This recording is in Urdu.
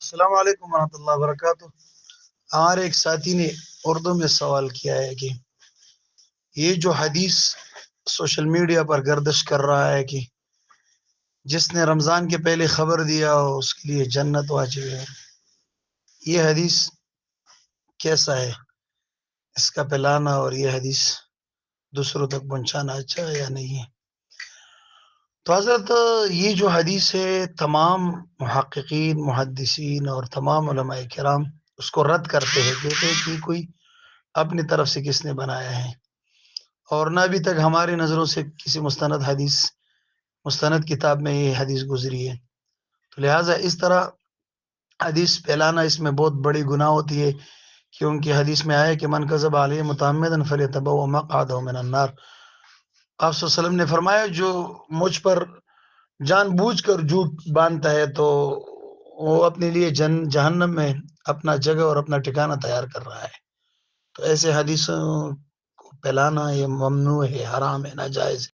السلام علیکم ورحمۃ اللہ وبرکاتہ۔ ہمارے ایک ساتھی نے اردو میں سوال کیا ہے کہ یہ جو حدیث سوشل میڈیا پر گردش کر رہا ہے کہ جس نے رمضان کے پہلے خبر دیا ہو اس کے لیے جنت واجب ہے، یہ حدیث کیسا ہے؟ اس کا پھیلانا اور یہ حدیث دوسروں تک پہنچانا اچھا ہے یا نہیں ہے؟ تو حضرت یہ جو حدیث ہے تمام محققین محدثین اور تمام علماء کرام اس کو رد کرتے ہیں، کہتے ہیں کہ کوئی اپنی طرف سے کس نے بنایا ہے، اور نہ ابھی تک ہماری نظروں سے کسی مستند کتاب میں یہ حدیث گزری ہے۔ تو لہٰذا اس طرح حدیث پھیلانا اس میں بہت بڑی گناہ ہوتی ہے، کیونکہ حدیث میں آیا کہ من کذب علیہ متعمدا فلیتبوأ مقعدہ من النار۔ آپ صلی اللہ علیہ وسلم نے فرمایا جو مجھ پر جان بوجھ کر جھوٹ باندھتا ہے تو وہ اپنے لیے جہنم میں اپنا جگہ اور اپنا ٹھکانہ تیار کر رہا ہے۔ تو ایسے حدیثوں کو پھیلانا یہ ممنوع ہے، حرام ہے، ناجائز ہے۔